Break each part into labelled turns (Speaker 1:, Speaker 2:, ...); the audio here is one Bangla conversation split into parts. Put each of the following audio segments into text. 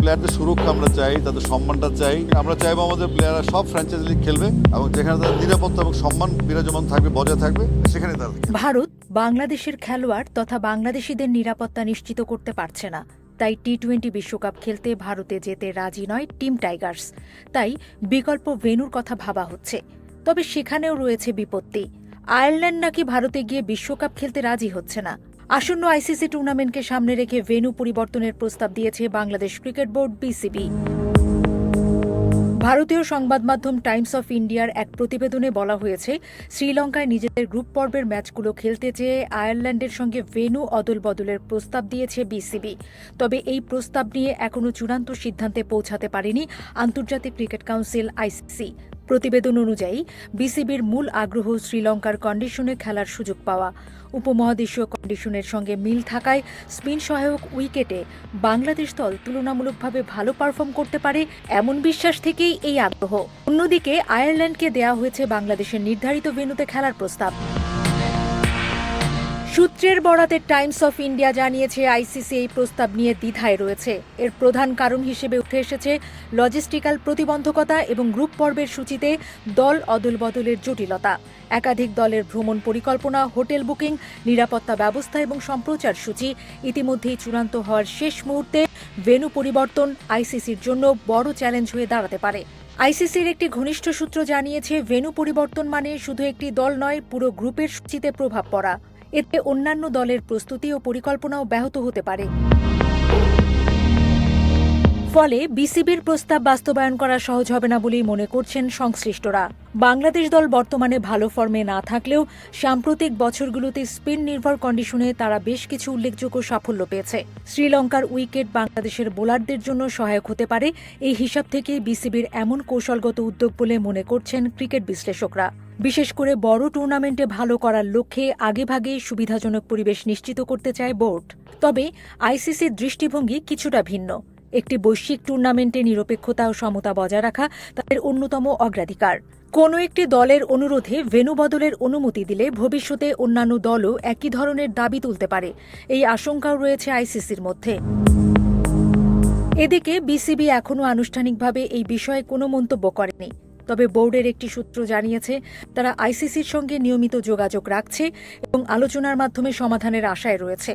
Speaker 1: প্লেয়ারদের সুরক্ষা আমরা চাই, তাদের সম্মানটা চাই। আমরা চাইবো আমাদের প্লেয়াররা সব ফ্র্যাঞ্চাইজি লিগ খেলবে এবং যেখানে তাদের নিরাপত্তা এবং সম্মান বিরাজমান থাকবে, বজায় থাকবে, সেখানে তারা খেলবে।
Speaker 2: ভারত বাংলাদেশের খেলোয়াড় তথা বাংলাদেশিদের নিরাপত্তা নিশ্চিত করতে পারছে না। তাই টি-20 বিশ্বকাপ খেলতে ভারতে যেতে রাজি নয় টিম টাইগার্স। তাই বিকল্প ভেন্যুর কথা ভাবা হচ্ছে। তবে সেখানেও রয়েছে বিপত্তি। আয়ারল্যান্ড নাকি ভারতে গিয়ে বিশ্বকাপ খেলতে রাজি হচ্ছে না। আসন্ন আইসিসি টুর্নামেন্টকে সামনে রেখে ভেন্যু পরিবর্তনের প্রস্তাব দিয়েছে বাংলাদেশ ক্রিকেট বোর্ড বিসিবি। ভারতীয় সংবাদ মাধ্যম টাইমস অফ ইন্ডিয়ার এক প্রতিবেদনে বলা হয়েছে, শ্রীলঙ্কায় নিজেদের গ্রুপ পর্বের ম্যাচগুলো খেলতে চেয়ে আয়ারল্যান্ডের সঙ্গে ভেন্যু অদল বদলের প্রস্তাব দিয়েছে বিসিবি। তবে এই প্রস্তাব নিয়ে এখনও চূড়ান্ত সিদ্ধান্তে পৌঁছাতে পারেনি আন্তর্জাতিক ক্রিকেট কাউন্সিল আইসিসি। প্রতিবেদন অনুযায়ী বিসিবির মূল আগ্রহ শ্রীলঙ্কার কন্ডিশনে খেলার সুযোগ পাওয়া। উপমহাদেশীয় কন্ডিশনের সঙ্গে মিল থাকায় স্পিন সহায়ক উইকেটে বাংলাদেশ দল তুলনামূলকভাবে ভালো পারফর্ম করতে পারে এমন বিশ্বাস থেকেই এই আগ্রহ। অন্যদিকে আয়ারল্যান্ডকে দেয়া হয়েছে বাংলাদেশের নির্ধারিত ভেন্যুতে খেলার প্রস্তাব। সূত্রের বরাতে টাইমস অফ ইন্ডিয়া জানিয়েছে, আইসিসি এই প্রস্তাব নিয়ে দ্বিধায় রয়েছে। এর প্রধান কারণ হিসেবে উঠে এসেছে লজিস্টিক্যাল প্রতিবন্ধকতা এবং গ্রুপ পর্বের সূচিতে দল অদল বদলের জটিলতা। একাধিক দলের ভ্রমণ পরিকল্পনা, হোটেল বুকিং, নিরাপত্তা ব্যবস্থা এবং সম্প্রচার সূচি ইতিমধ্যেই চূড়ান্ত হওয়ার শেষ মুহূর্তে ভেন্যু পরিবর্তন আইসিসির জন্য বড় চ্যালেঞ্জ হয়ে দাঁড়াতে পারে। আইসিসির একটি ঘনিষ্ঠ সূত্র জানিয়েছে, ভেন্যু পরিবর্তন মানে শুধু একটি দল নয়, পুরো গ্রুপের সূচিতে প্রভাব পড়া। এতে অন্যান্য দলের প্রস্তুতি ও পরিকল্পনাও ব্যাহত হতে পারে। ফলে বিসিবির প্রস্তাব বাস্তবায়ন করা সহজ হবে না বলেই মনে করছেন সংশ্লিষ্টরা। বাংলাদেশ দল বর্তমানে ভালো ফর্মে না থাকলেও সাম্প্রতিক বছরগুলোতে স্পিন নির্ভর কন্ডিশনে তারা বেশ কিছু উল্লেখযোগ্য সাফল্য পেয়েছে। শ্রীলঙ্কার উইকেট বাংলাদেশের বোলারদের জন্য সহায়ক হতে পারে, এই হিসাব থেকে বিসিবির এমন কৌশলগত উদ্যোগ বলে মনে করছেন ক্রিকেট বিশ্লেষকরা। বিশেষ করে বড় টুর্নামেন্টে ভালো করার লক্ষ্যে আগেভাগে সুবিধাজনক পরিবেশ নিশ্চিত করতে চায় বোর্ড। তবে আইসিসির দৃষ্টিভঙ্গি কিছুটা ভিন্ন। একটি বৈশ্বিক টুর্নামেন্টে নিরপেক্ষতা ও সমতা বজায় রাখা তাদের অন্যতম অগ্রাধিকার। কোনো একটি দলের অনুরোধে ভেন্যু বদলের অনুমতি দিলে ভবিষ্যতে অন্যান্য দলও একই ধরনের দাবি তুলতে পারে, এই আশঙ্কাও রয়েছে আইসিসির মধ্যে। এদিকে বিসিবি এখনও আনুষ্ঠানিকভাবে এই বিষয়ে কোনো মন্তব্য করেনি। তবে বোর্ডের একটি সূত্র জানিয়েছে, তারা আইসিসির সঙ্গে নিয়মিত যোগাযোগ রাখছে এবং আলোচনার মাধ্যমে সমাধানের আশায় রয়েছে।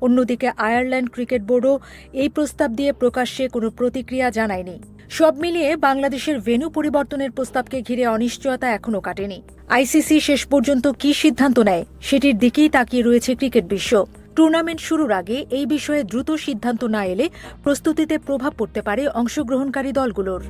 Speaker 2: অন্যদিকে আয়ারল্যান্ড ক্রিকেট বোর্ডও এই প্রস্তাব দিয়ে প্রকাশ্যে কোনো প্রতিক্রিয়া জানায়নি। সব মিলিয়ে বাংলাদেশের ভেন্যু পরিবর্তনের প্রস্তাবকে ঘিরে অনিশ্চয়তা এখনও কাটেনি। আইসিসি শেষ পর্যন্ত কী সিদ্ধান্ত নেয় সেটির দিকেই তাকিয়ে রয়েছে ক্রিকেট বিশ্ব। টুর্নামেন্ট শুরুর আগে এই বিষয়ে দ্রুত সিদ্ধান্ত না এলে প্রস্তুতিতে প্রভাব পড়তে পারে অংশগ্রহণকারী দলগুলোর।